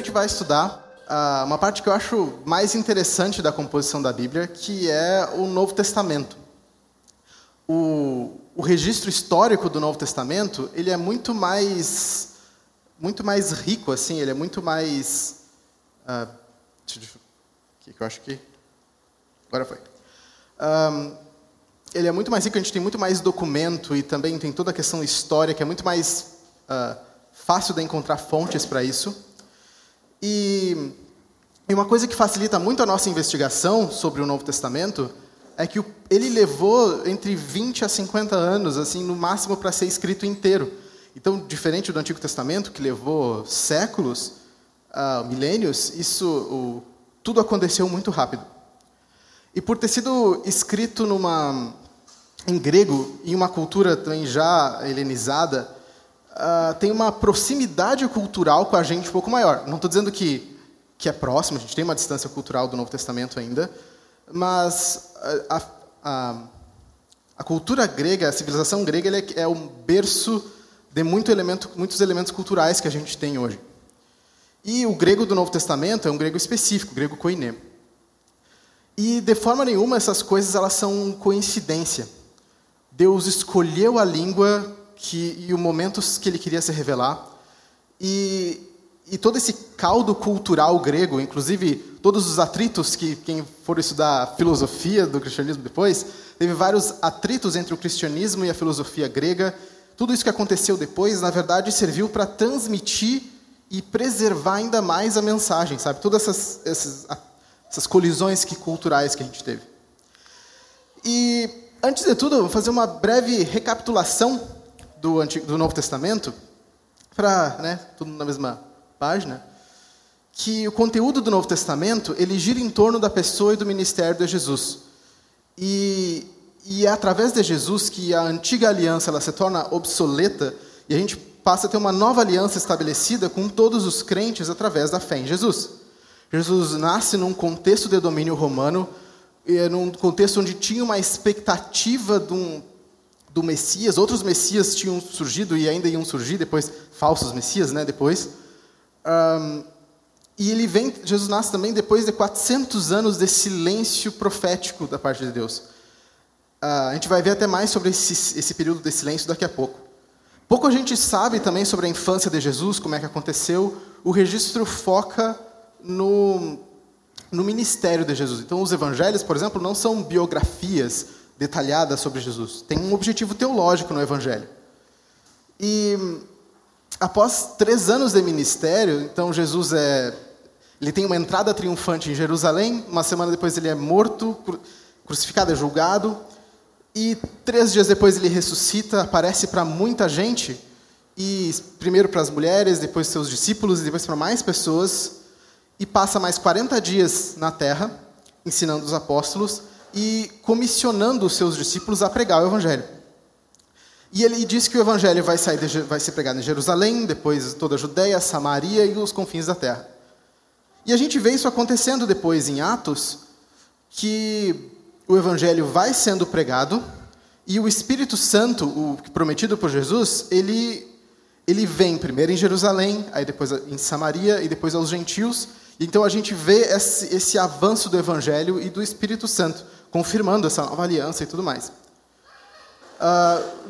gente vai estudar uma parte que eu acho mais interessante da composição da Bíblia, que é o Novo Testamento. O registro histórico do Novo Testamento, ele é muito mais rico, assim, ele é muito mais... que eu acho que... Agora foi. Ele é muito mais rico, a gente tem muito mais documento e também tem toda a questão histórica, é muito mais fácil de encontrar fontes para isso. E uma coisa que facilita muito a nossa investigação sobre o Novo Testamento é que ele levou entre 20 a 50 anos, assim, no máximo, para ser escrito inteiro. Então, diferente do Antigo Testamento, que levou séculos, milênios, tudo aconteceu muito rápido. E por ter sido escrito em grego, em uma cultura também já helenizada, tem uma proximidade cultural com a gente um pouco maior. Não estou dizendo que é próximo, a gente tem uma distância cultural do Novo Testamento ainda, mas a cultura grega, a civilização grega, ele é um berço de muitos elementos culturais que a gente tem hoje. E o grego do Novo Testamento é um grego específico, o grego koiné. E, de forma nenhuma, essas coisas elas são coincidência. Deus escolheu a língua e o momento que ele queria se revelar. E todo esse caldo cultural grego, inclusive todos os atritos que quem for estudar a filosofia do cristianismo depois, teve vários atritos entre o cristianismo e a filosofia grega. Tudo isso que aconteceu depois, na verdade, serviu para transmitir e preservar ainda mais a mensagem, sabe? Todas essas colisões culturais que a gente teve. E, antes de tudo, eu vou fazer uma breve recapitulação do Novo Testamento, para, tudo na mesma página, que o conteúdo do Novo Testamento, ele gira em torno da pessoa e do ministério de Jesus. E é através de Jesus que a antiga aliança ela se torna obsoleta e a gente passa a ter uma nova aliança estabelecida com todos os crentes através da fé em Jesus. Jesus nasce num contexto de domínio romano, num contexto onde tinha uma expectativa do Messias. Outros Messias tinham surgido e ainda iam surgir depois, falsos Messias, depois. E Jesus nasce também depois de 400 anos de silêncio profético da parte de Deus. A gente vai ver até mais sobre esse período de silêncio daqui a pouco. Pouco a gente sabe também sobre a infância de Jesus, como é que aconteceu. O registro foca no ministério de Jesus. Então, os evangelhos, por exemplo, não são biografias detalhadas sobre Jesus. Tem um objetivo teológico no evangelho. E após 3 anos de ministério, então Jesus ele tem uma entrada triunfante em Jerusalém. Uma semana depois ele é morto, crucificado, é julgado. E 3 dias depois ele ressuscita, aparece para muita gente. E primeiro para as mulheres, depois seus discípulos, e depois para mais pessoas. E passa mais 40 dias na terra, ensinando os apóstolos e comissionando os seus discípulos a pregar o evangelho. E ele diz que o evangelho vai ser pregado em Jerusalém, depois toda a Judeia, Samaria e os confins da terra. E a gente vê isso acontecendo depois em Atos, que o evangelho vai sendo pregado e o Espírito Santo, o prometido por Jesus, ele vem primeiro em Jerusalém, aí depois em Samaria e depois aos gentios. Então a gente vê esse avanço do Evangelho e do Espírito Santo, confirmando essa nova aliança e tudo mais.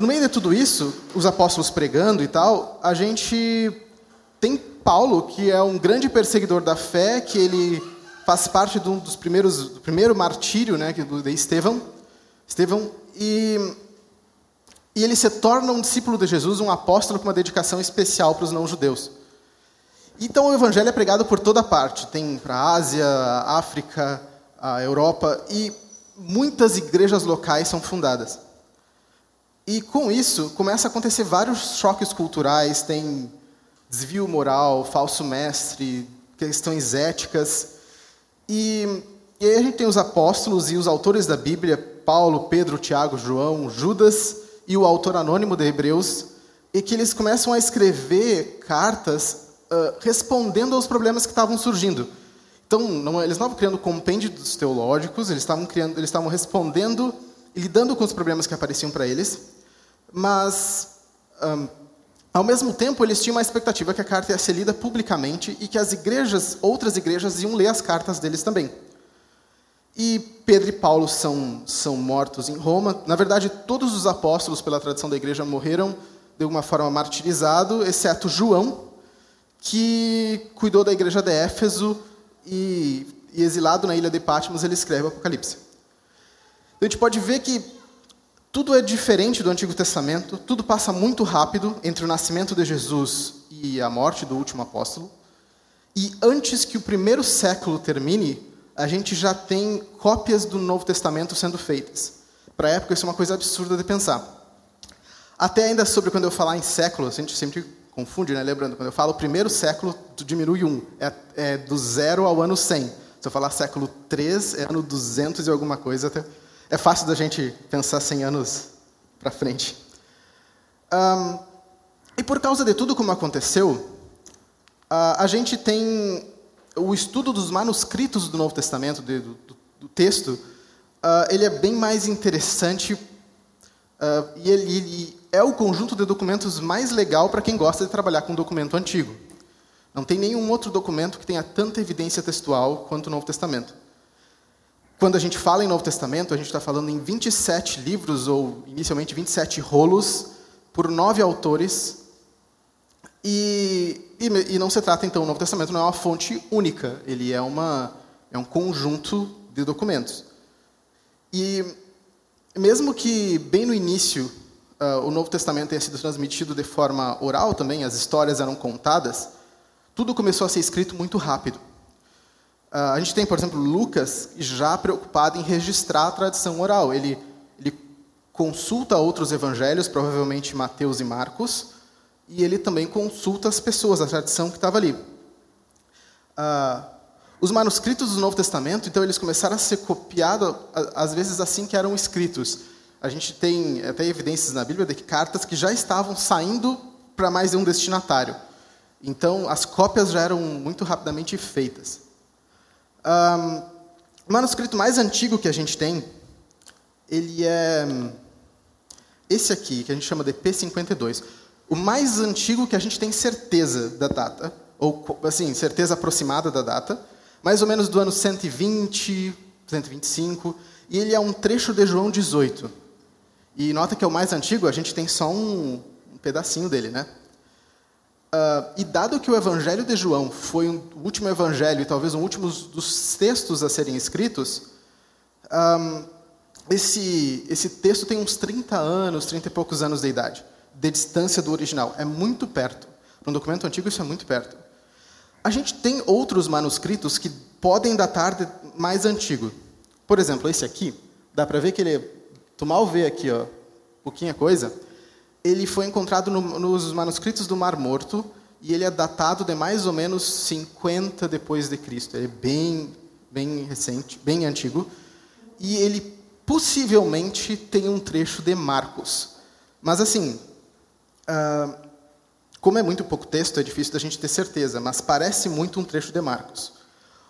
No meio de tudo isso, os apóstolos pregando e tal, a gente tem Paulo, que é um grande perseguidor da fé, que ele faz parte do primeiro martírio, de Estevão, e ele se torna um discípulo de Jesus, um apóstolo com uma dedicação especial para os não-judeus. Então o evangelho é pregado por toda parte. Tem para a Ásia, a África, a Europa, e muitas igrejas locais são fundadas. E com isso, começa a acontecer vários choques culturais, tem desvio moral, falso mestre, questões éticas. E aí a gente tem os apóstolos e os autores da Bíblia, Paulo, Pedro, Tiago, João, Judas e o autor anônimo de Hebreus, e que eles começam a escrever cartas respondendo aos problemas que estavam surgindo. Então, eles não estavam criando compêndios teológicos, eles estavam respondendo e lidando com os problemas que apareciam para eles, mas Ao mesmo tempo, eles tinham uma expectativa que a carta ia ser lida publicamente e que as outras igrejas iam ler as cartas deles também. E Pedro e Paulo são mortos em Roma. Na verdade, todos os apóstolos, pela tradição da igreja, morreram de alguma forma martirizado, exceto João, que cuidou da igreja de Éfeso e exilado na ilha de Patmos, ele escreve o Apocalipse. Então, a gente pode ver que tudo é diferente do Antigo Testamento, tudo passa muito rápido entre o nascimento de Jesus e a morte do último apóstolo. E antes que o primeiro século termine, a gente já tem cópias do Novo Testamento sendo feitas. Para a época, isso é uma coisa absurda de pensar. Até ainda sobre quando eu falar em séculos, a gente sempre confunde, né? Lembrando, quando eu falo primeiro século, diminui 1. É do 0 ao ano 100. Se eu falar século 3, é ano 200 e alguma coisa. Até é fácil da gente pensar 100 anos para frente. E por causa de tudo como aconteceu, a gente tem o estudo dos manuscritos do Novo Testamento, do texto, ele é bem mais interessante e ele é o conjunto de documentos mais legal para quem gosta de trabalhar com documento antigo. Não tem nenhum outro documento que tenha tanta evidência textual quanto o Novo Testamento. Quando a gente fala em Novo Testamento, a gente está falando em 27 livros, ou inicialmente 27 rolos, por 9 autores. E não se trata, então, o Novo Testamento não é uma fonte única, ele é um conjunto de documentos. E mesmo que, bem no início, o Novo Testamento tenha sido transmitido de forma oral também, as histórias eram contadas, tudo começou a ser escrito muito rápido. A gente tem, por exemplo, Lucas já preocupado em registrar a tradição oral. Ele consulta outros evangelhos, provavelmente Mateus e Marcos, e ele também consulta as pessoas, a tradição que estava ali. Os manuscritos do Novo Testamento, então, eles começaram a ser copiados, às vezes assim que eram escritos. A gente tem até evidências na Bíblia de que cartas que já estavam saindo para mais de um destinatário. Então, as cópias já eram muito rapidamente feitas. O manuscrito mais antigo que a gente tem, ele é esse aqui, que a gente chama de P52. O mais antigo que a gente tem certeza da data, ou assim, certeza aproximada da data, mais ou menos do ano 120, 125, e ele é um trecho de João 18. E nota que é o mais antigo, a gente tem só um pedacinho dele, né? E dado que o Evangelho de João foi o último evangelho e talvez um último dos textos a serem escritos, esse texto tem uns 30 anos, 30 e poucos anos de idade, de distância do original. É muito perto. Para um documento antigo, isso é muito perto. A gente tem outros manuscritos que podem datar de mais antigo. Por exemplo, esse aqui, dá para ver que ele, tu mal vê aqui, ó, pouquinha coisa. Ele foi encontrado nos manuscritos do Mar Morto e ele é datado de mais ou menos 50 depois de Cristo. Ele é bem recente, bem antigo. E ele possivelmente tem um trecho de Marcos. Mas assim, como é muito pouco texto, é difícil da gente ter certeza, mas parece muito um trecho de Marcos.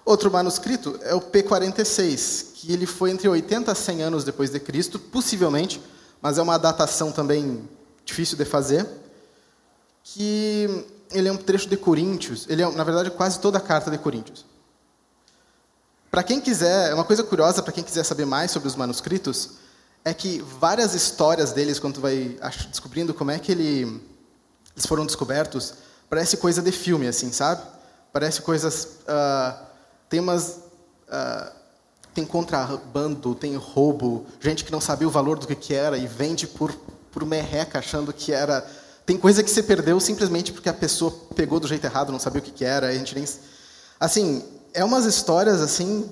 Outro manuscrito é o P46, que ele foi entre 80 a 100 anos depois de Cristo, possivelmente, mas é uma datação também difícil de fazer, que ele é um trecho de Coríntios. Ele é, na verdade, quase toda a carta de Coríntios. Para quem quiser, uma coisa curiosa para quem quiser saber mais sobre os manuscritos, é que várias histórias deles, quando tu vai descobrindo como é que eles foram descobertos, parece coisa de filme, assim, sabe? Parece coisas... tem contrabando, tem roubo, gente que não sabia o valor do que era e vende por merreca, achando que era... Tem coisa que se perdeu simplesmente porque a pessoa pegou do jeito errado, não sabia o que era, a gente nem... Assim, é umas histórias, assim,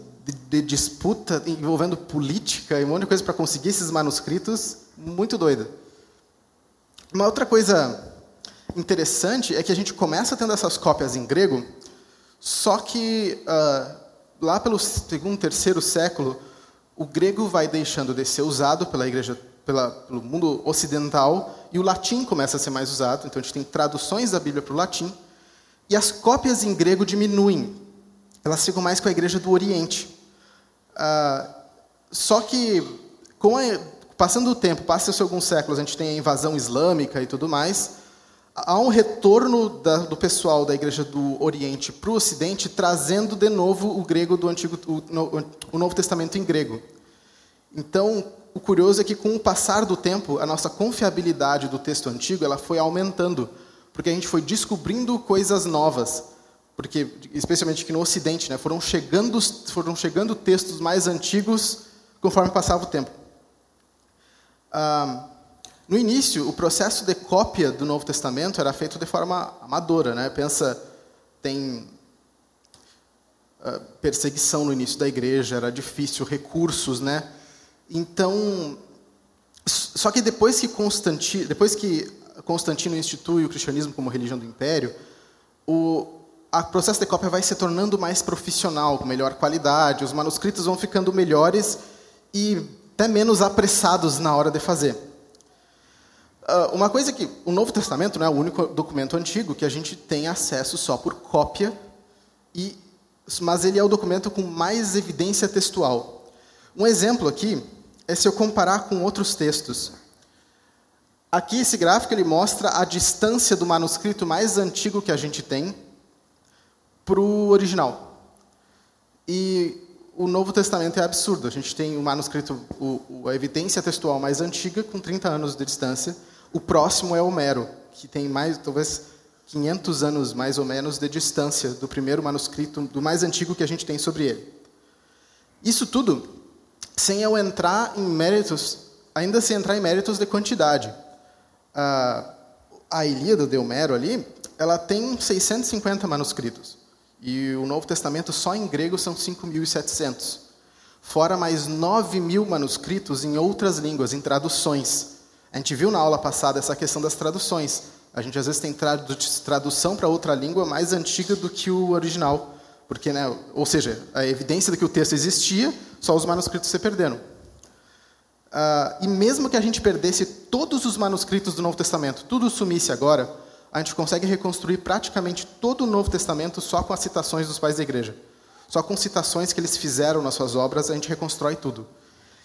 de disputa envolvendo política e um monte de coisa para conseguir esses manuscritos, muito doida. Uma outra coisa interessante é que a gente começa tendo essas cópias em grego, só que lá pelo segundo, terceiro século, o grego vai deixando de ser usado pela igreja, pelo mundo ocidental, e o latim começa a ser mais usado. Então a gente tem traduções da Bíblia para o latim, e as cópias em grego diminuem. Elas ficam mais com a igreja do Oriente. Só que, passando o tempo, passa-se alguns séculos, a gente tem a invasão islâmica e tudo mais, há um retorno do pessoal da Igreja do Oriente para o Ocidente, trazendo de novo o grego do o Novo Testamento em grego. Então, o curioso é que, com o passar do tempo, a nossa confiabilidade do texto antigo ela foi aumentando, porque a gente foi descobrindo coisas novas, porque, especialmente aqui no Ocidente, né, foram chegando textos mais antigos conforme passava o tempo. No início, o processo de cópia do Novo Testamento era feito de forma amadora, né? Pensa, tem perseguição no início da igreja, era difícil, recursos, né? Então, só que depois que Constantino institui o cristianismo como religião do império, o processo de cópia vai se tornando mais profissional, com melhor qualidade, os manuscritos vão ficando melhores e até menos apressados na hora de fazer. Uma coisa que o Novo Testamento não é o único documento antigo que a gente tem acesso só por cópia, mas ele é o documento com mais evidência textual. Um exemplo aqui é se eu comparar com outros textos. Aqui, esse gráfico ele mostra a distância do manuscrito mais antigo que a gente tem para o original. E o Novo Testamento é absurdo. A gente tem o manuscrito, a evidência textual mais antiga, com 30 anos de distância. O próximo é Homero, que tem talvez 500 anos, mais ou menos, de distância do primeiro manuscrito, do mais antigo que a gente tem sobre ele. Isso tudo sem eu entrar em méritos, ainda sem entrar em méritos de quantidade. A Ilíada de Homero ali, ela tem 650 manuscritos. E o Novo Testamento só em grego são 5.700. Fora mais 9.000 manuscritos em outras línguas, em traduções. A gente viu na aula passada essa questão das traduções. A gente às vezes tem tradução para outra língua mais antiga do que o original. Porque, né, ou seja, a evidência de que o texto existia, só os manuscritos se perderam. E mesmo que a gente perdesse todos os manuscritos do Novo Testamento, tudo sumisse agora, a gente consegue reconstruir praticamente todo o Novo Testamento só com as citações dos pais da igreja. Só com citações que eles fizeram nas suas obras, a gente reconstrói tudo.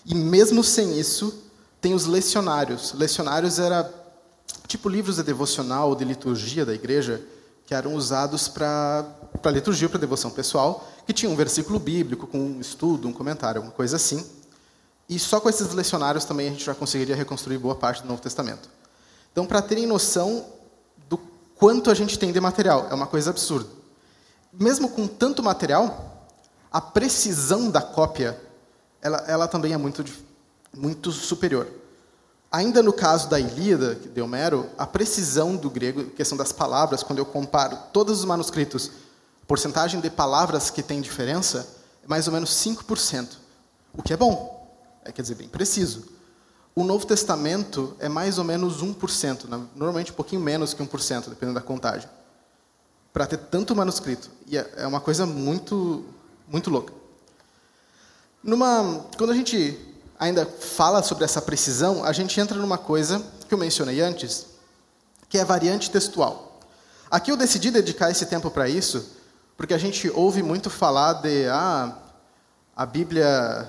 E mesmo sem isso, tem os lecionários. Lecionários era tipo livros de devocional ou de liturgia da igreja, que eram usados para liturgia, para devoção pessoal, que tinha um versículo bíblico com um estudo, um comentário, alguma coisa assim. E só com esses lecionários também a gente já conseguiria reconstruir boa parte do Novo Testamento. Então, para terem noção do quanto a gente tem de material, é uma coisa absurda. Mesmo com tanto material, a precisão da cópia, ela também é muito superior. Ainda no caso da Ilíada, de Homero, a precisão do grego, questão das palavras, quando eu comparo todos os manuscritos, a porcentagem de palavras que tem diferença é mais ou menos 5%, o que é bom, quer dizer, bem preciso. O Novo Testamento é mais ou menos 1%, normalmente um pouquinho menos que 1%, dependendo da contagem, para ter tanto manuscrito. E é uma coisa muito, muito louca. Quando a gente ainda fala sobre essa precisão, a gente entra numa coisa que eu mencionei antes, que é a variante textual. Aqui eu decidi dedicar esse tempo para isso, porque a gente ouve muito falar de a Bíblia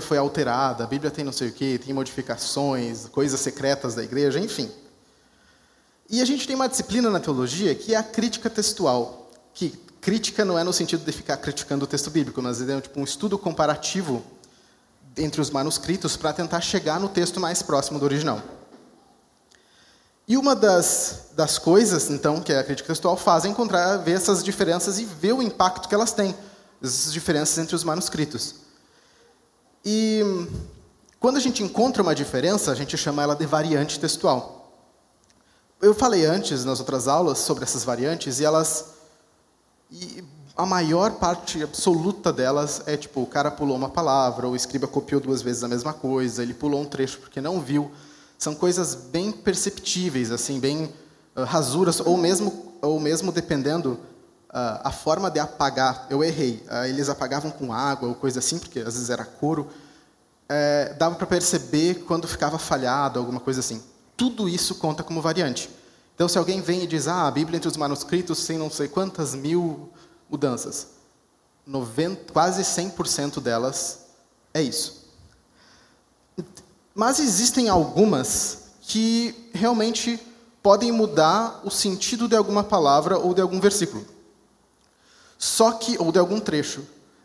foi alterada, a Bíblia tem não sei o quê, tem modificações, coisas secretas da igreja, enfim. E a gente tem uma disciplina na teologia que é a crítica textual, que crítica não é no sentido de ficar criticando o texto bíblico, mas é tipo um estudo comparativo entre os manuscritos para tentar chegar no texto mais próximo do original. E uma das coisas, então, que a crítica textual faz é ver essas diferenças e ver o impacto que elas têm, essas diferenças entre os manuscritos. E quando a gente encontra uma diferença, a gente chama ela de variante textual. Eu falei antes, nas outras aulas, sobre essas variantes, e a maior parte absoluta delas é tipo, o cara pulou uma palavra, ou o escriba copiou 2 vezes a mesma coisa, ele pulou um trecho porque não viu. São coisas bem perceptíveis, assim, bem rasuras, ou mesmo dependendo a forma de apagar. Eu errei. Eles apagavam com água ou coisa assim, porque às vezes era couro. Dava para perceber quando ficava falhado, alguma coisa assim. Tudo isso conta como variante. Então, se alguém vem e diz, a Bíblia entre os manuscritos tem não sei quantas mil mudanças, quase 100% delas é isso. Mas existem algumas que realmente podem mudar o sentido de alguma palavra ou de algum versículo. Ou de algum trecho.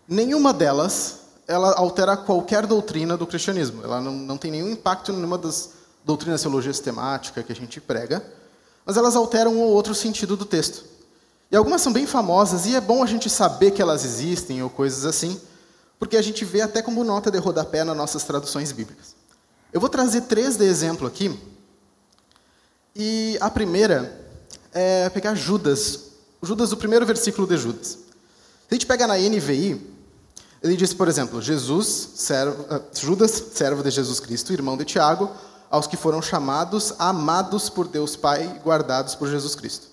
Nenhuma delas, ela altera qualquer doutrina do cristianismo. Ela não tem nenhum impacto em nenhuma das doutrinas de teologia sistemática que a gente prega, mas elas alteram um ou outro sentido do texto. E algumas são bem famosas, e é bom a gente saber que elas existem, ou coisas assim, porque a gente vê até como nota de rodapé nas nossas traduções bíblicas. Eu vou trazer 3 de exemplo aqui, e a primeira é pegar Judas, o primeiro versículo de Judas. Se a gente pega na NVI, ele diz, por exemplo, Judas, servo de Jesus Cristo, irmão de Tiago, aos que foram chamados, amados por Deus Pai, guardados por Jesus Cristo.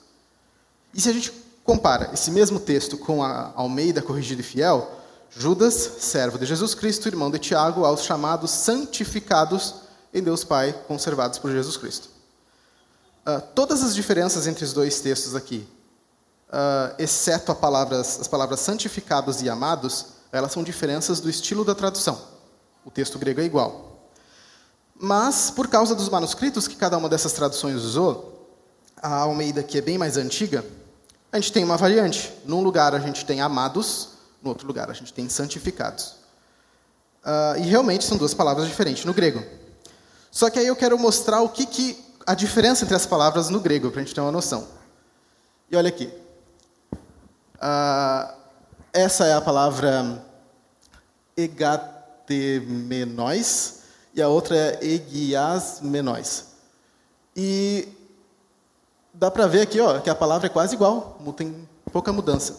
E se a gente compara esse mesmo texto com a Almeida Corrigida e Fiel, Judas, servo de Jesus Cristo, irmão de Tiago, aos chamados santificados em Deus Pai, conservados por Jesus Cristo. Todas as diferenças entre os dois textos aqui, exceto as palavras santificados e amados, elas são diferenças do estilo da tradução. O texto grego é igual. Mas, por causa dos manuscritos que cada uma dessas traduções usou, a Almeida, que é bem mais antiga, a gente tem uma variante. Num lugar a gente tem amados, no outro lugar a gente tem santificados. E realmente são 2 palavras diferentes no grego. Só que aí eu quero mostrar a diferença entre as palavras no grego, para a gente ter uma noção. E olha aqui. Essa é a palavra egatemenóis, e a outra é egiasmenóis. E dá para ver aqui, que a palavra é quase igual, tem pouca mudança.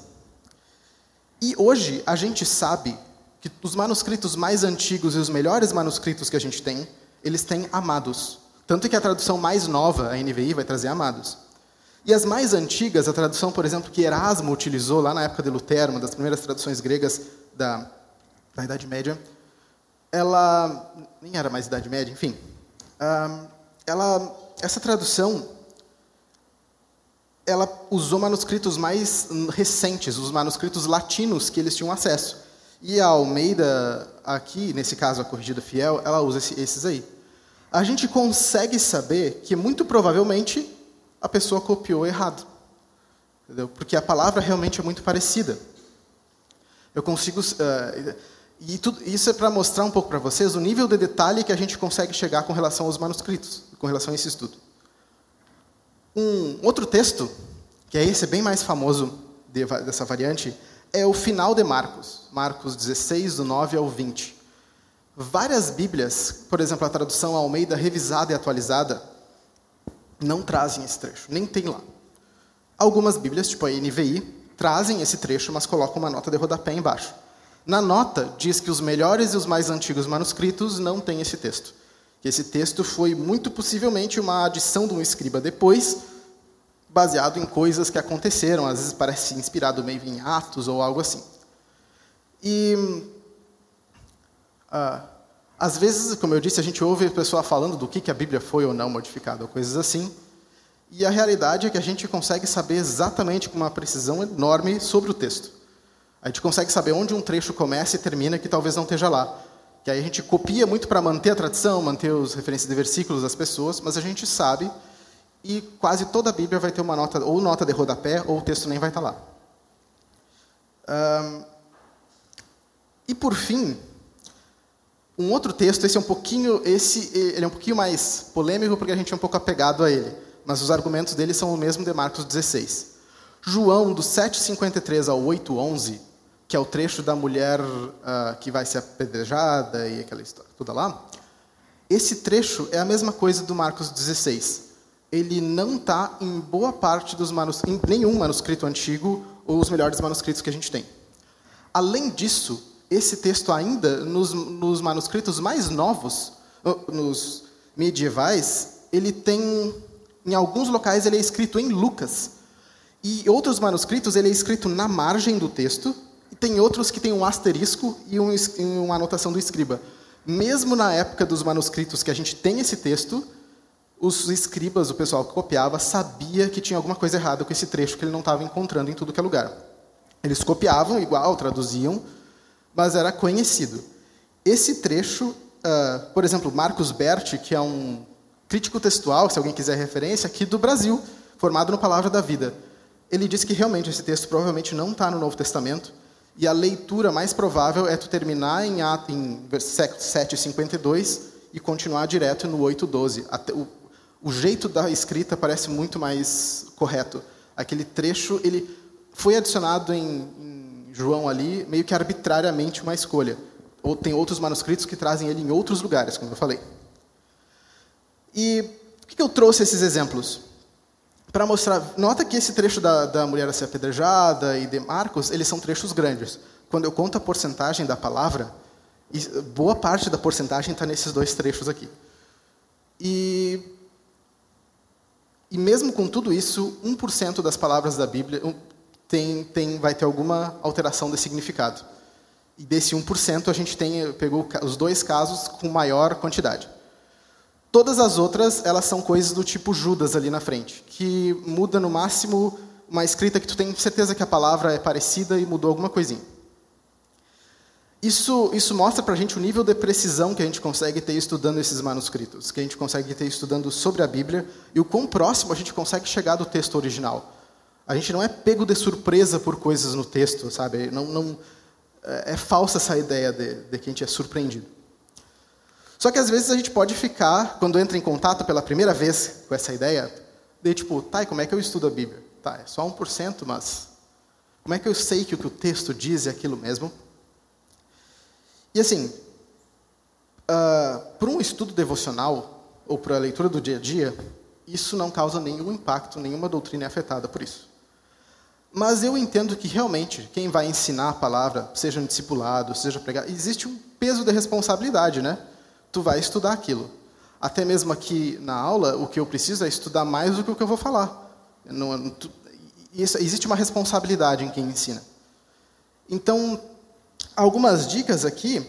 E hoje a gente sabe que os manuscritos mais antigos e os melhores manuscritos que a gente tem, eles têm amados. Tanto que a tradução mais nova, a NVI, vai trazer amados. E as mais antigas, a tradução, por exemplo, que Erasmo utilizou lá na época de Lutero, uma das primeiras traduções gregas da Idade Média, ela nem era mais Idade Média, enfim. Essa tradução, ela usou manuscritos mais recentes, os manuscritos latinos que eles tinham acesso. E a Almeida, aqui, nesse caso a Corrigida Fiel, ela usa esses aí. A gente consegue saber que, muito provavelmente, a pessoa copiou errado. Entendeu? Porque a palavra realmente é muito parecida. Eu consigo... isso é para mostrar um pouco para vocês o nível de detalhe que a gente consegue chegar com relação aos manuscritos, com relação a esse estudo. Um outro texto, que é esse bem mais famoso dessa variante, é o final de Marcos. Marcos 16, do 9 ao 20. Várias Bíblias, por exemplo, a tradução Almeida revisada e atualizada, não trazem esse trecho, nem tem lá. Algumas Bíblias, tipo a NVI, trazem esse trecho, mas colocam uma nota de rodapé embaixo. Na nota, diz que os melhores e os mais antigos manuscritos não têm esse texto. Que esse texto foi, muito possivelmente, uma adição de um escriba depois, baseado em coisas que aconteceram, às vezes parece inspirado meio em Atos ou algo assim. E, às vezes, como eu disse, a gente ouve a pessoa falando do que a Bíblia foi ou não modificada, ou coisas assim, e a realidade é que a gente consegue saber exatamente com uma precisão enorme sobre o texto. A gente consegue saber onde um trecho começa e termina, que talvez não esteja lá. Que aí a gente copia muito para manter a tradição, manter os referências de versículos das pessoas, mas a gente sabe, e quase toda a Bíblia vai ter uma nota, ou nota de rodapé, ou o texto nem vai estar lá. E por fim, um outro texto, ele é um pouquinho mais polêmico, porque a gente é um pouco apegado a ele, mas os argumentos dele são o mesmo de Marcos 16. João, do 7:53 ao 8:11, que é o trecho da mulher que vai ser apedrejada e aquela história toda lá, esse trecho é a mesma coisa do Marcos 16. Ele não está em boa parte em nenhum manuscrito antigo ou os melhores manuscritos que a gente tem. Além disso, esse texto ainda, nos manuscritos mais novos, nos medievais, ele tem, em alguns locais, ele é escrito em Lucas. E outros manuscritos, ele é escrito na margem do texto, e tem outros que tem um asterisco e uma anotação do escriba. Mesmo na época dos manuscritos que a gente tem esse texto, os escribas, o pessoal que copiava, sabia que tinha alguma coisa errada com esse trecho que ele não estava encontrando em tudo que é lugar. Eles copiavam igual, traduziam, mas era conhecido. Esse trecho, por exemplo, Marcos Berti, que é um crítico textual, se alguém quiser referência, aqui do Brasil, formado no Palavra da Vida. Ele diz que realmente esse texto provavelmente não está no Novo Testamento, e a leitura mais provável é tu terminar em 7:52 e continuar direto no 8:12. O jeito da escrita parece muito mais correto. Aquele trecho, ele foi adicionado em João ali, meio que arbitrariamente uma escolha. Ou tem outros manuscritos que trazem ele em outros lugares, como eu falei. E por que eu trouxe esses exemplos? Para mostrar, nota que esse trecho da mulher a ser apedrejada e de Marcos, eles são trechos grandes. Quando eu conto a porcentagem da palavra, boa parte da porcentagem está nesses dois trechos aqui. E mesmo com tudo isso, 1% das palavras da Bíblia vai ter alguma alteração de significado. E desse 1%, a gente pegou os dois casos com maior quantidade. Todas as outras, elas são coisas do tipo Judas ali na frente, que muda no máximo uma escrita que tu tem certeza que a palavra é parecida e mudou alguma coisinha. Isso mostra pra gente o nível de precisão que a gente consegue ter estudando esses manuscritos, que a gente consegue ter estudando sobre a Bíblia e o quão próximo a gente consegue chegar do texto original. A gente não é pego de surpresa por coisas no texto, sabe? É falsa essa ideia de que a gente é surpreendido. Só que às vezes a gente pode ficar, quando entra em contato pela primeira vez com essa ideia, de tipo, tá, e como é que eu estudo a Bíblia? Tá, é só 1%, mas como é que eu sei que o que o texto diz é aquilo mesmo? E assim, para um estudo devocional, ou para a leitura do dia a dia, isso não causa nenhum impacto, nenhuma doutrina é afetada por isso. Mas eu entendo que realmente, quem vai ensinar a palavra, seja um discipulado, seja pregar, existe um peso de responsabilidade, né? Tu vai estudar aquilo. Até mesmo aqui na aula, o que eu preciso é estudar mais do que o que eu vou falar. Existe uma responsabilidade em quem ensina. Então, algumas dicas aqui.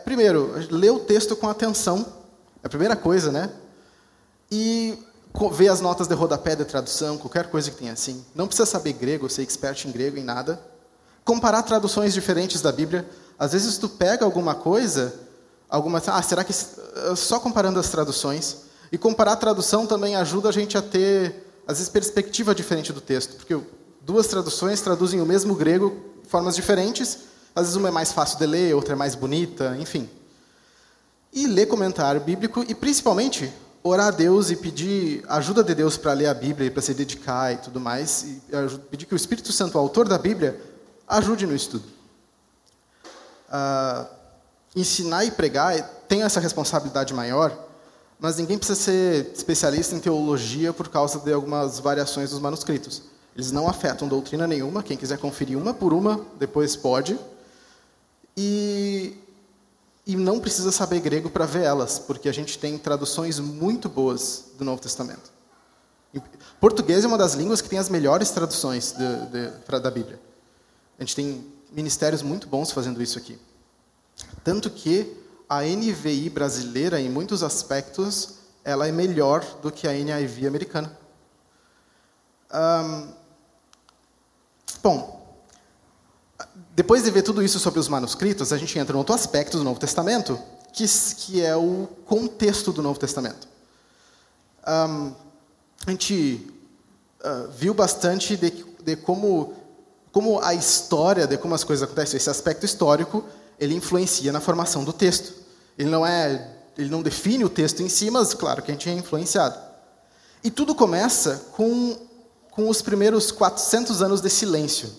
Primeiro, ler o texto com atenção. É a primeira coisa, né? E ver as notas de rodapé da tradução, qualquer coisa que tenha assim. Não precisa saber grego, ser expert em grego, em nada. Comparar traduções diferentes da Bíblia. Às vezes tu pega alguma coisa, será que... Só comparando as traduções. E comparar a tradução também ajuda a gente a ter, às vezes, perspectiva diferente do texto. Porque duas traduções traduzem o mesmo grego de formas diferentes. Às vezes uma é mais fácil de ler, outra é mais bonita, enfim. E ler comentário bíblico e, principalmente, orar a Deus e pedir ajuda de Deus para ler a Bíblia e para se dedicar e tudo mais. E pedir que o Espírito Santo, o autor da Bíblia, ajude no estudo. Ensinar e pregar tem essa responsabilidade maior, mas ninguém precisa ser especialista em teologia por causa de algumas variações dos manuscritos. Eles não afetam doutrina nenhuma. Quem quiser conferir uma por uma, depois pode. E não precisa saber grego para ver elas, porque a gente tem traduções muito boas do Novo Testamento. Português é uma das línguas que tem as melhores traduções da Bíblia. A gente tem ministérios muito bons fazendo isso aqui. Tanto que a NVI brasileira, em muitos aspectos, ela é melhor do que a NIV americana. Bom, depois de ver tudo isso sobre os manuscritos, a gente entra no outro aspecto do Novo Testamento, que é o contexto do Novo Testamento. A gente viu bastante de como a história, de como as coisas acontecem, esse aspecto histórico, ele influencia na formação do texto. Ele não define o texto em si, mas claro que a gente é influenciado. E tudo começa com os primeiros 400 anos de silêncio.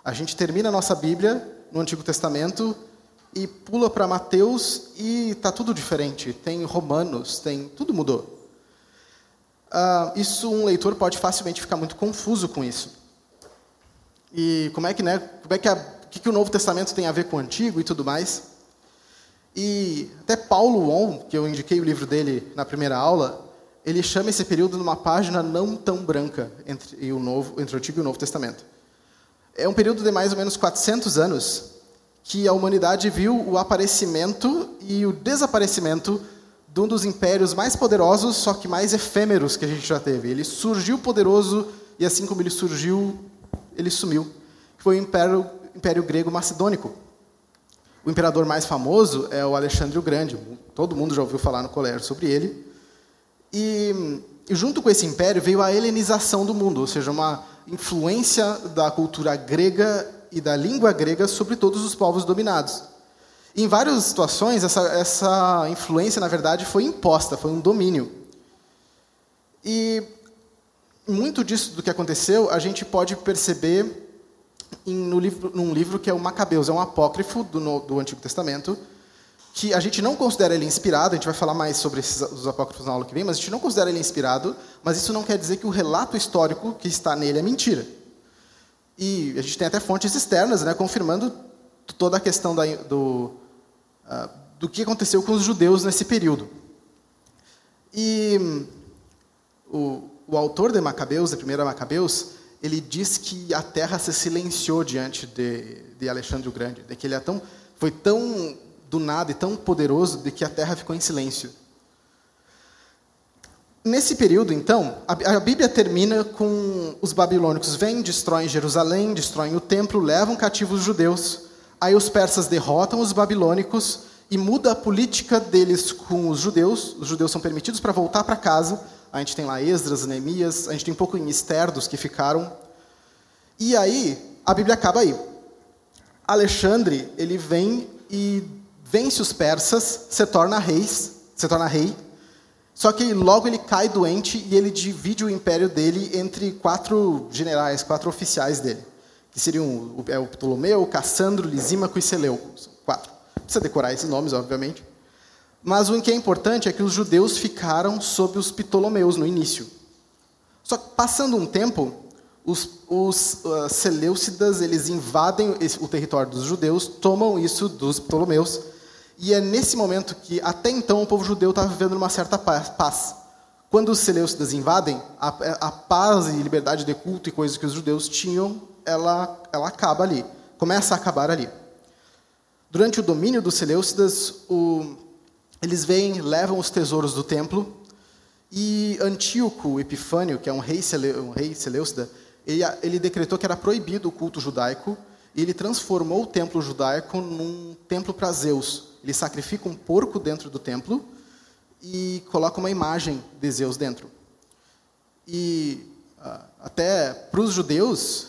A gente termina a nossa Bíblia no Antigo Testamento e pula para Mateus e está tudo diferente. Tem Romanos, tudo mudou. Um leitor pode facilmente ficar muito confuso com isso. E o que o Novo Testamento tem a ver com o Antigo e tudo mais. E até Paulo Wong, que eu indiquei o livro dele na primeira aula, ele chama esse período de uma página não tão branca entre o Antigo e o Novo Testamento. É um período de mais ou menos 400 anos que a humanidade viu o aparecimento e o desaparecimento de um dos impérios mais poderosos, só que mais efêmeros que a gente já teve. Ele surgiu poderoso e assim como ele surgiu, ele sumiu. Foi o Império Grego Macedônico. O imperador mais famoso é o Alexandre o Grande. Todo mundo já ouviu falar no colégio sobre ele. E junto com esse império veio a helenização do mundo, ou seja, uma influência da cultura grega e da língua grega sobre todos os povos dominados. Em várias situações, essa influência, na verdade, foi imposta, foi um domínio. E muito disso do que aconteceu, a gente pode perceber num livro que é o Macabeus, é um apócrifo do Antigo Testamento, que a gente não considera ele inspirado, a gente vai falar mais sobre os apócrifos na aula que vem, mas a gente não considera ele inspirado, mas isso não quer dizer que o relato histórico que está nele é mentira. E a gente tem até fontes externas, né, confirmando toda a questão do que aconteceu com os judeus nesse período. E o autor de Macabeus, da primeira Macabeus, ele diz que a terra se silenciou diante de Alexandre o Grande, de que ele foi tão do nada e tão poderoso de que a terra ficou em silêncio. Nesse período, então, a Bíblia termina com os babilônicos vêm, destroem Jerusalém, destroem o templo, levam cativos os judeus. Aí os persas derrotam os babilônicos e muda a política deles com os judeus. Os judeus são permitidos para voltar para casa. A gente tem lá Esdras, Neemias, a gente tem um pouco em Ester dos que ficaram. E aí, a Bíblia acaba aí. Alexandre, ele vem e vence os persas, se torna rei. Só que logo ele cai doente e ele divide o império dele entre 4 generais, 4 oficiais dele. Que seriam o Ptolomeu, Cassandro, Lisímaco e Seleuco. 4. Precisa decorar esses nomes, obviamente. Mas o que é importante é que os judeus ficaram sob os Ptolomeus no início. Só que passando um tempo, os Seleucidas eles invadem o território dos judeus, tomam isso dos Ptolomeus, e é nesse momento que, até então, o povo judeu estava vivendo numa certa paz. Quando os Seleucidas invadem, a paz e liberdade de culto e coisas que os judeus tinham, ela acaba ali, começa a acabar ali. Durante o domínio dos Seleucidas, eles levam os tesouros do templo, e Antíoco Epifânio, que é um rei Seleucida, ele decretou que era proibido o culto judaico, e ele transformou o templo judaico num templo para Zeus. Ele sacrifica um porco dentro do templo e coloca uma imagem de Zeus dentro. E até para os judeus,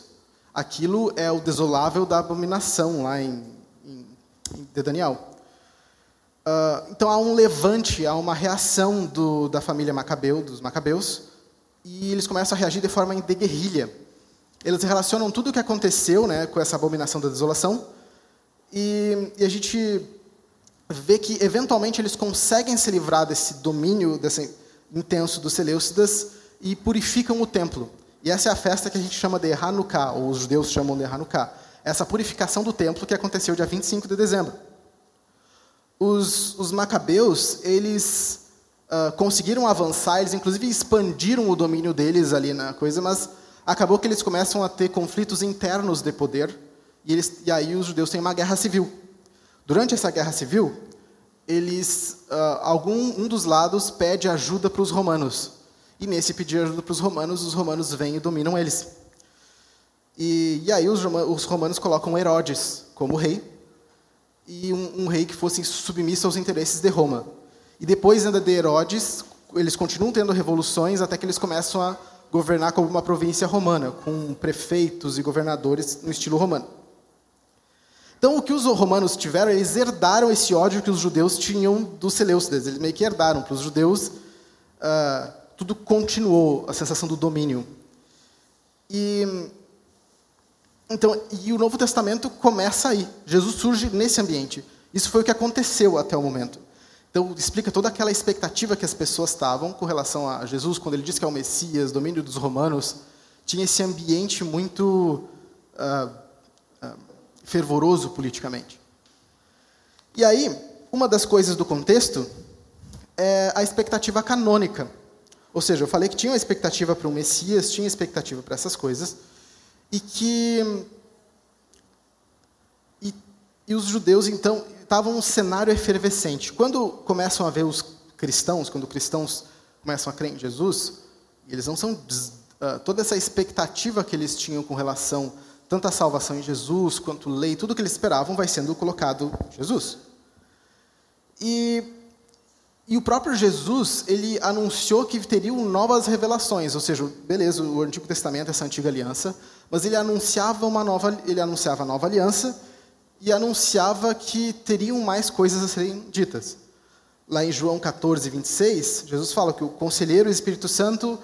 aquilo é o desolável da abominação lá de Daniel. Então há um levante, há uma reação da família dos Macabeus, e eles começam a reagir de forma de guerrilha. Eles relacionam tudo o que aconteceu, né, com essa abominação da desolação, e a gente vê que, eventualmente, eles conseguem se livrar desse domínio intenso dos Seleucidas e purificam o templo. E essa é a festa que a gente chama de Hanukkah, ou os judeus chamam de Hanukkah. Essa purificação do templo que aconteceu dia 25 de dezembro. Os Macabeus, eles conseguiram avançar, eles inclusive expandiram o domínio deles ali na coisa, mas acabou que eles começam a ter conflitos internos de poder, e aí os judeus têm uma guerra civil. Durante essa guerra civil, um dos lados pede ajuda para os romanos. E nesse pedir ajuda para os romanos vêm e dominam eles. E aí os romanos colocam Herodes como rei, e um rei que fosse submisso aos interesses de Roma. E depois ainda de Herodes, eles continuam tendo revoluções até que eles começam a governar como uma província romana, com prefeitos e governadores no estilo romano. Então, o que os romanos tiveram, eles herdaram esse ódio que os judeus tinham dos Seleucidas. Eles meio que herdaram. Para os judeus, tudo continuou, a sensação do domínio. E o Novo Testamento começa aí. Jesus surge nesse ambiente. Isso foi o que aconteceu até o momento. Então, explica toda aquela expectativa que as pessoas estavam com relação a Jesus, quando ele diz que é o Messias, domínio dos romanos. Tinha esse ambiente muito fervoroso politicamente. E aí, uma das coisas do contexto é a expectativa canônica. Ou seja, eu falei que tinha uma expectativa para o Messias, tinha expectativa para essas coisas, e os judeus, então, estavam num cenário efervescente. Quando começam a ver quando cristãos começam a crer em Jesus, eles não são... toda essa expectativa que eles tinham com relação tanto a salvação em Jesus, quanto lei, tudo que eles esperavam vai sendo colocado em Jesus. E o próprio Jesus, ele anunciou que teriam novas revelações, ou seja, beleza, o Antigo Testamento, essa antiga aliança, mas ele anunciava a nova aliança e anunciava que teriam mais coisas a serem ditas. Lá em João 14, 26, Jesus fala que o Conselheiro, o Espírito Santo,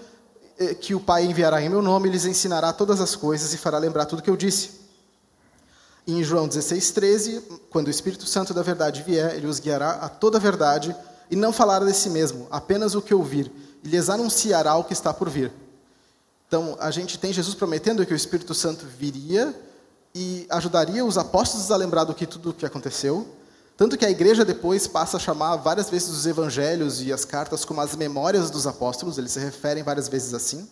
que o Pai enviará em meu nome, lhes ensinará todas as coisas e fará lembrar tudo que eu disse. E em João 16, 13, quando o Espírito Santo da verdade vier, ele os guiará a toda a verdade e não falará de si mesmo, apenas o que ouvir, e lhes anunciará o que está por vir. Então, a gente tem Jesus prometendo que o Espírito Santo viria e ajudaria os apóstolos a lembrar tudo o que aconteceu, tanto que a igreja depois passa a chamar várias vezes os evangelhos e as cartas como as memórias dos apóstolos, eles se referem várias vezes assim,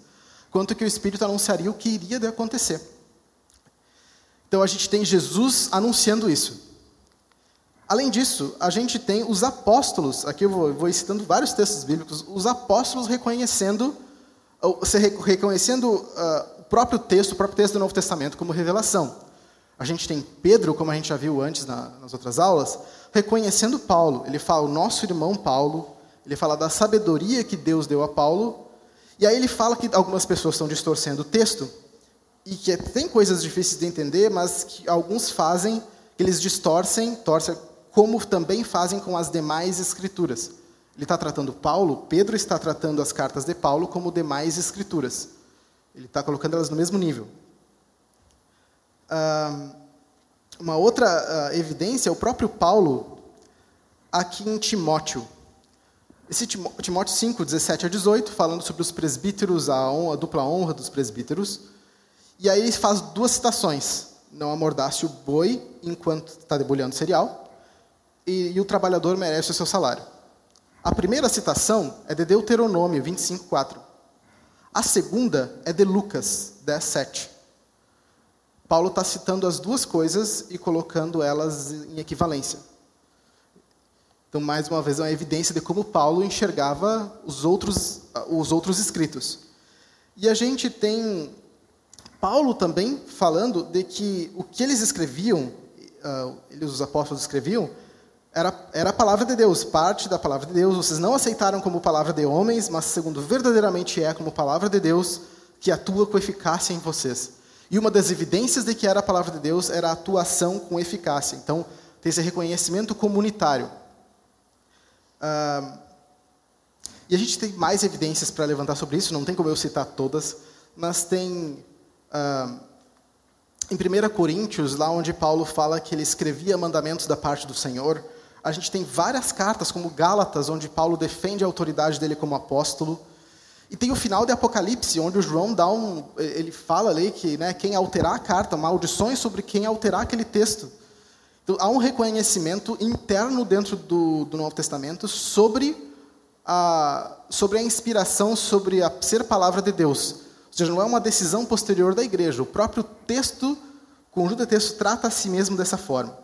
quanto que o Espírito anunciaria o que iria acontecer. Então a gente tem Jesus anunciando isso. Além disso, a gente tem os apóstolos, aqui eu vou citando vários textos bíblicos, os apóstolos reconhecendo o próprio texto do Novo Testamento como revelação. A gente tem Pedro, como a gente já viu antes nas outras aulas, reconhecendo Paulo. Ele fala o nosso irmão Paulo, ele fala da sabedoria que Deus deu a Paulo, e aí ele fala que algumas pessoas estão distorcendo o texto, e que tem coisas difíceis de entender, mas que alguns fazem, que eles distorcem, como também fazem com as demais escrituras. Ele está tratando Pedro está tratando as cartas de Paulo como demais escrituras. Ele está colocando elas no mesmo nível. Uma outra evidência é o próprio Paulo aqui em Timóteo. Esse Timóteo 5, 17 a 18, falando sobre os presbíteros, a dupla honra dos presbíteros. E aí ele faz duas citações. Não amordace o boi enquanto está debulhando cereal, e o trabalhador merece o seu salário. A primeira citação é de Deuteronômio 25, 4. A segunda é de Lucas 10, 7. Paulo está citando as duas coisas e colocando elas em equivalência. Então, mais uma vez, é uma evidência de como Paulo enxergava os outros escritos. E a gente tem Paulo também falando de que o que eles escreviam, os apóstolos escreviam, era a palavra de Deus, parte da palavra de Deus. Vocês não aceitaram como palavra de homens, mas segundo verdadeiramente é como palavra de Deus, que atua com eficácia em vocês. E uma das evidências de que era a palavra de Deus era a atuação com eficácia. Então, tem esse reconhecimento comunitário. E a gente tem mais evidências para levantar sobre isso, não tem como eu citar todas, mas tem em 1 Coríntios, lá onde Paulo fala que ele escrevia mandamentos da parte do Senhor. A gente tem várias cartas, como Gálatas, onde Paulo defende a autoridade dele como apóstolo. E tem o final de Apocalipse, onde o João ele fala ali que quem alterar a carta, maldições sobre quem alterar aquele texto. Então, há um reconhecimento interno dentro do Novo Testamento sobre a inspiração, sobre a ser palavra de Deus. Ou seja, não é uma decisão posterior da igreja. O próprio texto, o conjunto de texto, trata a si mesmo dessa forma.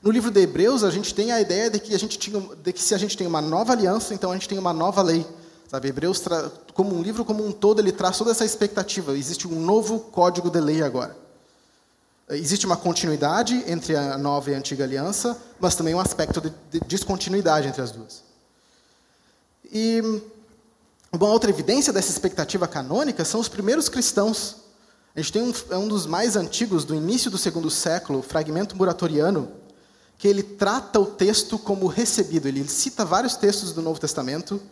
No livro de Hebreus, a gente tem a ideia de que se a gente tem uma nova aliança, então a gente tem uma nova lei. Sabe, Hebreus, como um livro como um todo, ele traz toda essa expectativa. Existe um novo código de lei agora. Existe uma continuidade entre a nova e a antiga aliança, mas também um aspecto de descontinuidade entre as duas. E uma outra evidência dessa expectativa canônica são os primeiros cristãos. A gente tem um dos mais antigos, do início do segundo século, o fragmento muratoriano, que ele trata o texto como recebido. Ele cita vários textos do Novo Testamento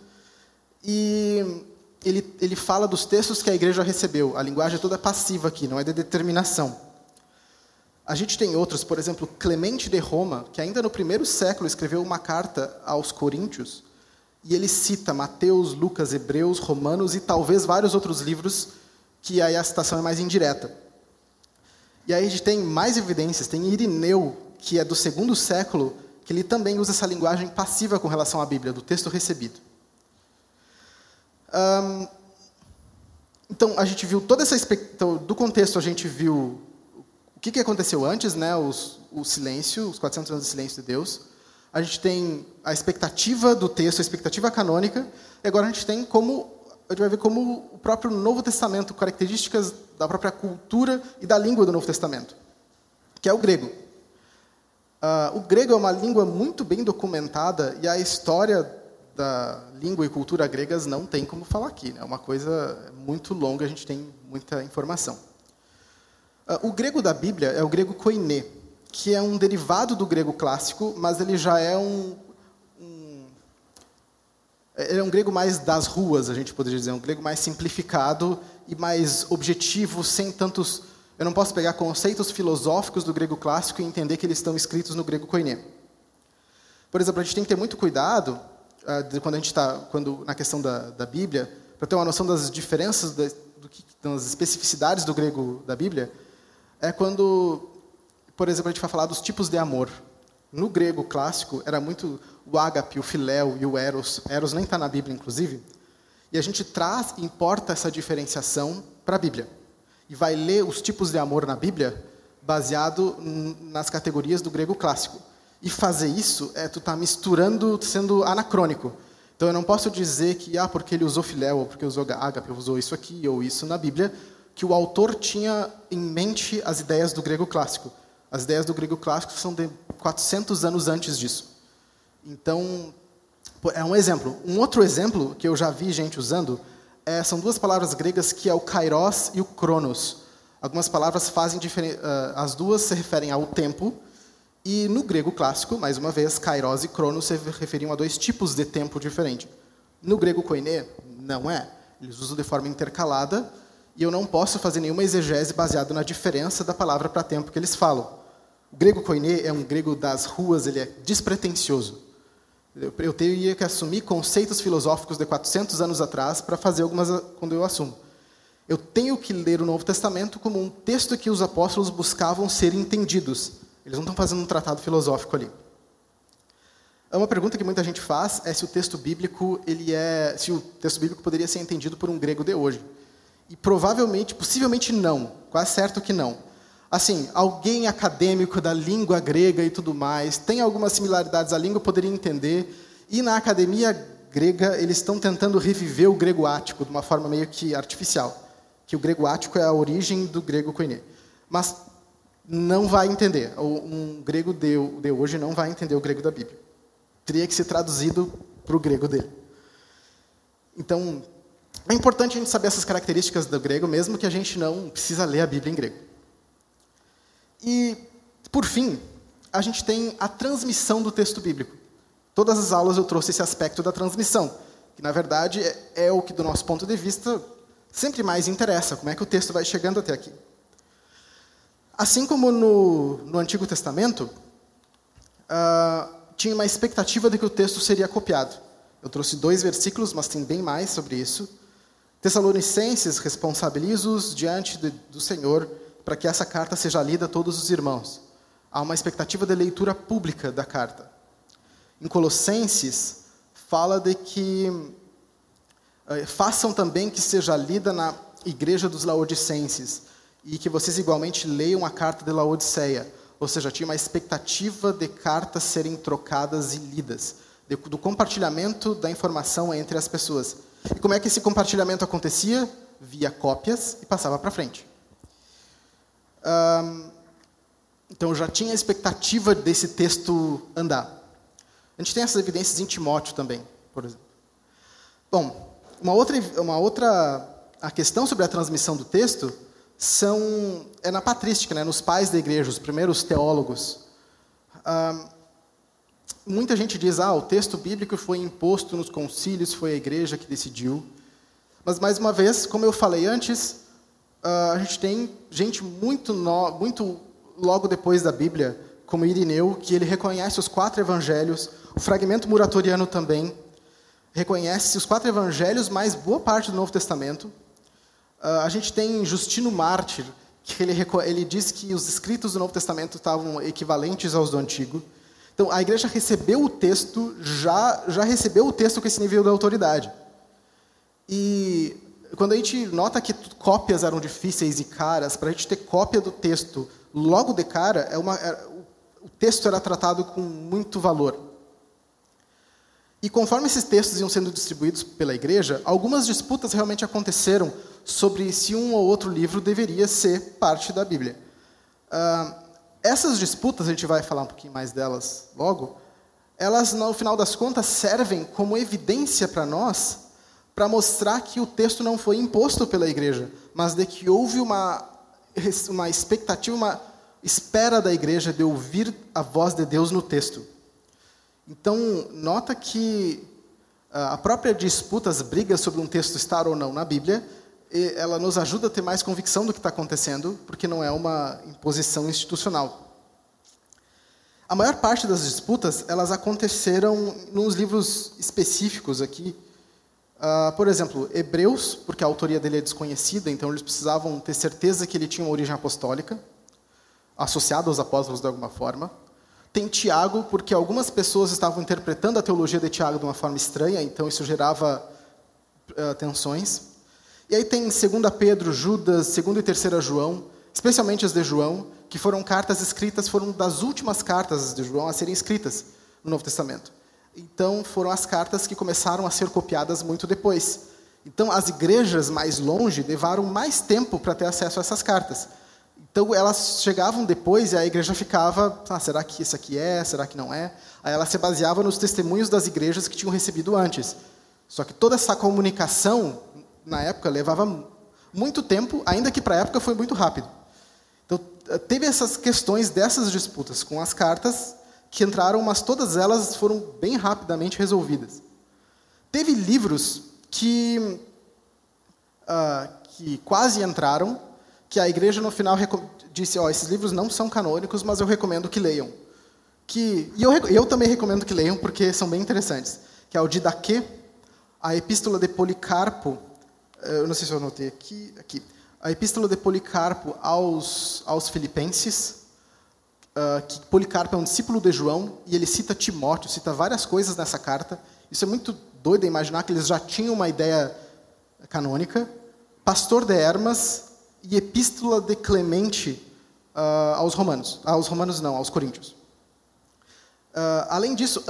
e ele fala dos textos que a igreja recebeu. A linguagem é toda passiva aqui, não é de determinação. A gente tem outros, por exemplo, Clemente de Roma, que ainda no primeiro século escreveu uma carta aos Coríntios, e ele cita Mateus, Lucas, Hebreus, Romanos e talvez vários outros livros, que aí a citação é mais indireta. E aí a gente tem mais evidências. Tem Irineu, que é do segundo século, que ele também usa essa linguagem passiva com relação à Bíblia, do texto recebido. Então, a gente viu toda essa expectativa. Do contexto, a gente viu o que aconteceu antes, o silêncio, os 400 anos de silêncio de Deus. A gente tem a expectativa do texto, a expectativa canônica, e agora a gente tem como a gente vai ver como o próprio Novo Testamento, características da própria cultura e da língua do Novo Testamento, que é o grego. O grego é uma língua muito bem documentada e a história da língua e cultura gregas não tem como falar aqui. É uma coisa muito longa, a gente tem muita informação. O grego da Bíblia é o grego koiné, que é um derivado do grego clássico, mas ele já é ele é um grego mais das ruas, a gente poderia dizer, um grego mais simplificado e mais objetivo, sem tantos... Eu não posso pegar conceitos filosóficos do grego clássico e entender que eles estão escritos no grego koiné. Por exemplo, a gente tem que ter muito cuidado quando a gente está na questão da Bíblia, para ter uma noção das diferenças, das especificidades do grego da Bíblia, é quando, por exemplo, a gente vai falar dos tipos de amor. No grego clássico, era muito o ágape, o filéu e o eros. Eros nem está na Bíblia, inclusive. E a gente importa essa diferenciação para a Bíblia. E vai ler os tipos de amor na Bíblia baseado nas categorias do grego clássico. E fazer isso tu tá misturando, sendo anacrônico. Então eu não posso dizer que porque ele usou filéu, ou porque usou ágape, usou isso aqui ou isso na Bíblia, que o autor tinha em mente as ideias do grego clássico. As ideias do grego clássico são de 400 anos antes disso. Então, é um exemplo. Um outro exemplo que eu já vi gente usando são duas palavras gregas que é o kairos e o cronos. Algumas palavras fazem diferença. As duas se referem ao tempo. E no grego clássico, mais uma vez, kairos e cronos se referiam a dois tipos de tempo diferentes. No grego koiné, não é. Eles usam de forma intercalada e eu não posso fazer nenhuma exegese baseada na diferença da palavra para tempo que eles falam. O grego koiné é um grego das ruas, ele é despretensioso. Eu teria que assumir conceitos filosóficos de 400 anos atrás para fazer algumas quando eu assumo. Eu tenho que ler o Novo Testamento como um texto que os apóstolos buscavam ser entendidos. Eles não estão fazendo um tratado filosófico ali. Uma pergunta que muita gente faz é se o texto bíblico poderia ser entendido por um grego de hoje. E provavelmente, possivelmente não. Quase certo que não. Assim, alguém acadêmico da língua grega e tudo mais, tem algumas similaridades à língua, poderia entender. E na academia grega, eles estão tentando reviver o grego ático de uma forma meio que artificial. Que o grego ático é a origem do grego koiné. Mas não vai entender. Um grego de hoje não vai entender o grego da Bíblia. Teria que ser traduzido para o grego dele. Então, é importante a gente saber essas características do grego, mesmo que a gente não precisa ler a Bíblia em grego. E, por fim, a gente tem a transmissão do texto bíblico. Todas as aulas eu trouxe esse aspecto da transmissão, que, na verdade, é o que, do nosso ponto de vista, sempre mais interessa, como é que o texto vai chegando até aqui. Assim como no Antigo Testamento, tinha uma expectativa de que o texto seria copiado. Eu trouxe 2 versículos, mas tem bem mais sobre isso. Tessalonicenses, responsabiliza-os diante do Senhor, para que essa carta seja lida a todos os irmãos. Há uma expectativa de leitura pública da carta. Em Colossenses, fala de que façam também que seja lida na igreja dos laodicenses, e que vocês igualmente leiam a carta de Laodiceia. Ou seja, tinha uma expectativa de cartas serem trocadas e lidas, do compartilhamento da informação entre as pessoas. E como é que esse compartilhamento acontecia? Via cópias e passava para frente. Então já tinha a expectativa desse texto andar. A gente tem essas evidências em Timóteo também, por exemplo. Bom, a questão sobre a transmissão do texto é na patrística, né, nos pais da igreja, os primeiros teólogos. Muita gente diz, o texto bíblico foi imposto nos concílios, foi a igreja que decidiu. Mas, mais uma vez, como eu falei antes, a gente tem gente muito logo depois da Bíblia, como Irineu, que ele reconhece os 4 evangelhos, o fragmento muratoriano também, reconhece os 4 evangelhos, mais boa parte do Novo Testamento. A gente tem Justino Mártir, que ele diz que os escritos do Novo Testamento estavam equivalentes aos do Antigo. Então, a igreja recebeu o texto, já recebeu o texto com esse nível de autoridade. E quando a gente nota que cópias eram difíceis e caras, para a gente ter cópia do texto logo de cara, o texto era tratado com muito valor. E conforme esses textos iam sendo distribuídos pela igreja, algumas disputas realmente aconteceram sobre se um ou outro livro deveria ser parte da Bíblia. Essas disputas, a gente vai falar um pouquinho mais delas logo, elas, no final das contas, servem como evidência para nós, para mostrar que o texto não foi imposto pela igreja, mas de que houve uma expectativa, uma espera da igreja de ouvir a voz de Deus no texto. Então, nota que a própria disputa, as brigas sobre um texto estar ou não na Bíblia, ela nos ajuda a ter mais convicção do que está acontecendo, porque não é uma imposição institucional. A maior parte das disputas, elas aconteceram nos livros específicos aqui. Por exemplo, Hebreus, porque a autoria dele é desconhecida, então eles precisavam ter certeza que ele tinha uma origem apostólica, associado aos apóstolos de alguma forma. Tem Tiago, porque algumas pessoas estavam interpretando a teologia de Tiago de uma forma estranha, então isso gerava tensões. E aí tem 2 Pedro, Judas, 2 e 3 João, especialmente as de João, que foram cartas escritas, foram das últimas cartas de João a serem escritas no Novo Testamento. Então, foram as cartas que começaram a ser copiadas muito depois. Então, as igrejas mais longe levaram mais tempo para ter acesso a essas cartas. Então, elas chegavam depois e a igreja ficava, será que isso aqui é, será que não é? Aí ela se baseava nos testemunhos das igrejas que tinham recebido antes. Só que toda essa comunicação, na época, levava muito tempo, ainda que para a época foi muito rápido. Então, teve essas questões dessas disputas com as cartas que entraram, mas todas elas foram bem rapidamente resolvidas. Teve livros que quase entraram, que a igreja no final disse, esses livros não são canônicos, mas eu recomendo que leiam. E eu também recomendo que leiam, porque são bem interessantes. Que é o Didaquê, a Epístola de Policarpo, eu não sei se eu anotei aqui. A Epístola de Policarpo aos Filipenses, que Policarpo é um discípulo de João, e ele cita Timóteo, cita várias coisas nessa carta. Isso é muito doido imaginar que eles já tinham uma ideia canônica. Pastor de Hermas e Epístola de Clemente aos Coríntios. Além disso,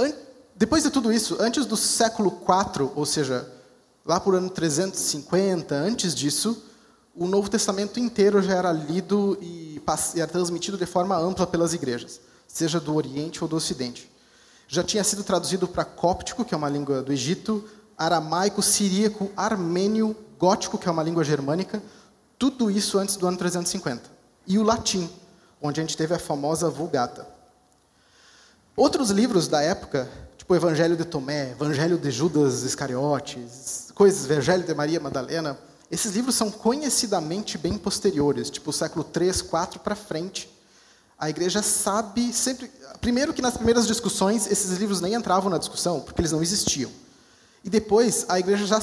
depois de tudo isso, antes do século IV, ou seja, lá por ano 350, antes disso, o Novo Testamento inteiro já era lido e era transmitido de forma ampla pelas igrejas, seja do Oriente ou do Ocidente. Já tinha sido traduzido para cóptico, que é uma língua do Egito, aramaico, siríaco, armênio, gótico, que é uma língua germânica, tudo isso antes do ano 350. E o latim, onde a gente teve a famosa Vulgata. Outros livros da época, tipo o Evangelho de Tomé, Evangelho de Judas Iscariotes, Evangelho de Maria Madalena, esses livros são conhecidamente bem posteriores, tipo o século 3, 4 para frente. A igreja sabe sempre... Primeiro que nas primeiras discussões, esses livros nem entravam na discussão, porque eles não existiam. E depois, a igreja já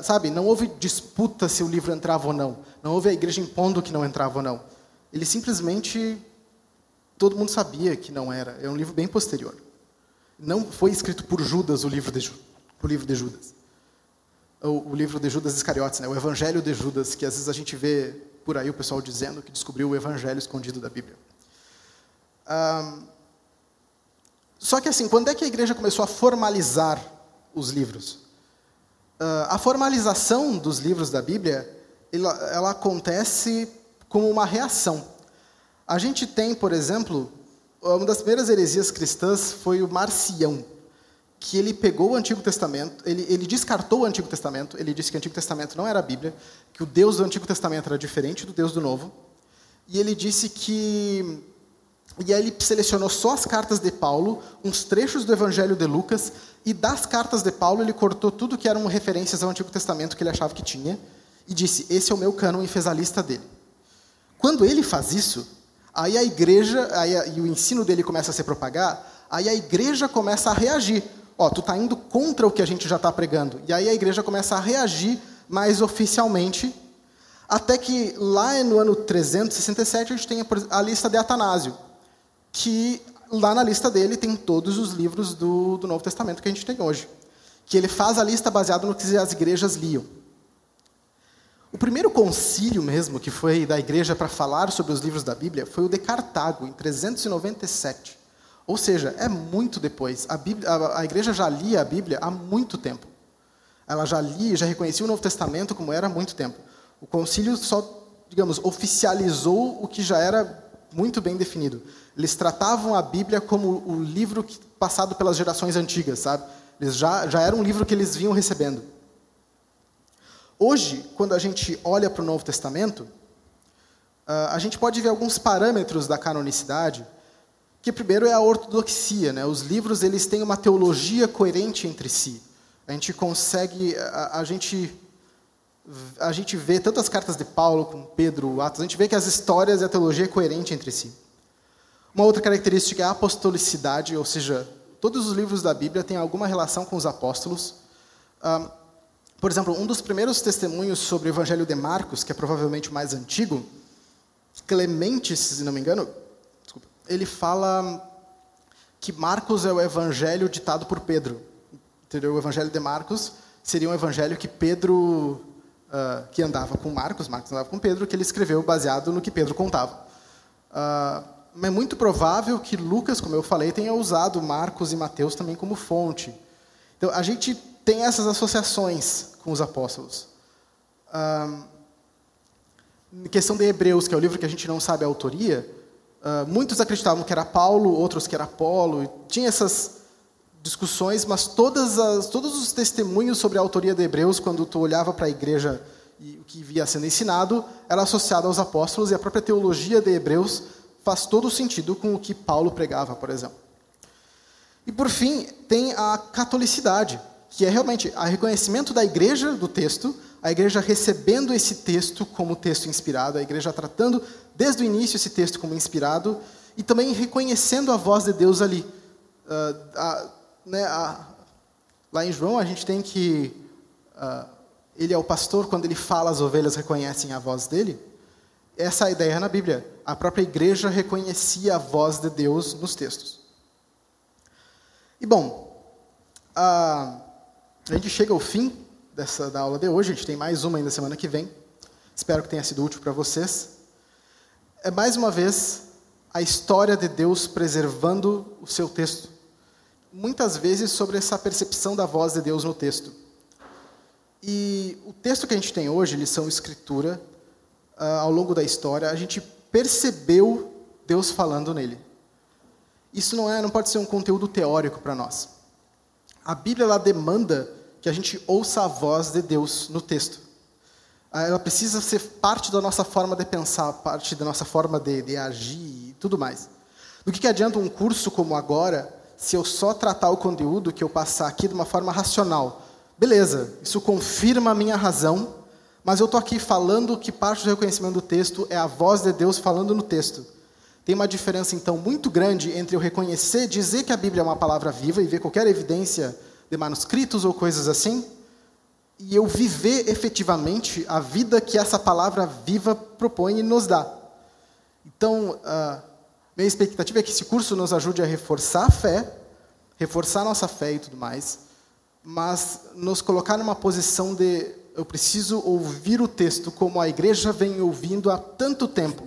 sabe, não houve disputa se o livro entrava ou não. Não houve a igreja impondo que não entrava ou não. Ele simplesmente... Todo mundo sabia que não era. É um livro bem posterior. Não foi escrito por Judas o livro de Judas. O livro de Judas Iscariotes, né? O Evangelho de Judas, que às vezes a gente vê por aí o pessoal dizendo que descobriu o Evangelho escondido da Bíblia. Só que assim, quando é que a igreja começou a formalizar os livros? A formalização dos livros da Bíblia, ela acontece como uma reação. A gente tem, por exemplo, uma das primeiras heresias cristãs foi o Marcião, que ele pegou o Antigo Testamento, ele descartou o Antigo Testamento, ele disse que o Antigo Testamento não era a Bíblia, que o Deus do Antigo Testamento era diferente do Deus do Novo, e ele disse que... E aí ele selecionou só as cartas de Paulo, uns trechos do Evangelho de Lucas, e das cartas de Paulo ele cortou tudo que eram referências ao Antigo Testamento que ele achava que tinha, e disse, esse é o meu cânon, e fez a lista dele. Quando ele faz isso, aí a igreja, e o ensino dele começa a se propagar, aí a igreja começa a reagir. Tu está indo contra o que a gente já está pregando. E aí a igreja começa a reagir mais oficialmente, até que lá no ano 367 a gente tem a lista de Atanásio, que lá na lista dele tem todos os livros do Novo Testamento que a gente tem hoje. Que ele faz a lista baseada no que as igrejas liam. O primeiro concílio mesmo, que foi da igreja para falar sobre os livros da Bíblia, foi o de Cartago, em 397, Ou seja, é muito depois. A igreja já lia a Bíblia há muito tempo. Ela já lia, já reconhecia o Novo Testamento como era há muito tempo. O concílio só, digamos, oficializou o que já era muito bem definido. Eles tratavam a Bíblia como o livro passado pelas gerações antigas, sabe? Eles já era um livro que eles vinham recebendo. Hoje, quando a gente olha para o Novo Testamento, a gente pode ver alguns parâmetros da canonicidade, que primeiro é a ortodoxia, né? Os livros eles têm uma teologia coerente entre si. A gente consegue, a gente vê tantas cartas de Paulo como Pedro, Atos, a gente vê que as histórias e a teologia é coerente entre si. Uma outra característica é a apostolicidade, ou seja, todos os livros da Bíblia têm alguma relação com os apóstolos. Por exemplo, um dos primeiros testemunhos sobre o Evangelho de Marcos, que é provavelmente o mais antigo, Clemente, se não me engano, ele fala que Marcos é o evangelho ditado por Pedro. Entendeu? O evangelho de Marcos seria um evangelho que Pedro, que andava com Marcos andava com Pedro, que ele escreveu baseado no que Pedro contava. É muito provável que Lucas, como eu falei, tenha usado Marcos e Mateus também como fonte. Então, a gente tem essas associações com os apóstolos. Em questão de Hebreus, que é o livro que a gente não sabe a autoria, muitos acreditavam que era Paulo, outros que era Apolo. Tinha essas discussões, mas todos os testemunhos sobre a autoria de Hebreus, quando tu olhava para a igreja e o que via sendo ensinado, era associado aos apóstolos, e a própria teologia de Hebreus faz todo sentido com o que Paulo pregava, por exemplo. E, por fim, tem a catolicidade, que é realmente o reconhecimento da igreja do texto, a igreja recebendo esse texto como texto inspirado, a igreja tratando desde o início esse texto como inspirado, e também reconhecendo a voz de Deus ali. Lá em João a gente tem que ele é o pastor, quando ele fala as ovelhas reconhecem a voz dele. Essa é a ideia na Bíblia. A própria igreja reconhecia a voz de Deus nos textos. E bom, a gente chega ao fim da aula de hoje. A gente tem mais uma ainda semana que vem. Espero que tenha sido útil para vocês. É mais uma vez a história de Deus preservando o seu texto. Muitas vezes sobre essa percepção da voz de Deus no texto. E o texto que a gente tem hoje, lição escritura, ao longo da história, a gente percebeu Deus falando nele. Isso não pode ser um conteúdo teórico para nós. A Bíblia ela demanda que a gente ouça a voz de Deus no texto. Ela precisa ser parte da nossa forma de pensar, parte da nossa forma de agir e tudo mais. Do que adianta um curso como agora, se eu só tratar o conteúdo que eu passar aqui de uma forma racional? Beleza, isso confirma a minha razão, mas eu estou aqui falando que parte do reconhecimento do texto é a voz de Deus falando no texto. Tem uma diferença, então, muito grande entre eu reconhecer, dizer que a Bíblia é uma palavra viva e ver qualquer evidência de manuscritos ou coisas assim, e eu viver efetivamente a vida que essa palavra viva propõe e nos dá. Então, minha expectativa é que esse curso nos ajude a reforçar a fé, reforçar a nossa fé e tudo mais, mas nos colocar numa posição de eu preciso ouvir o texto como a igreja vem ouvindo há tanto tempo.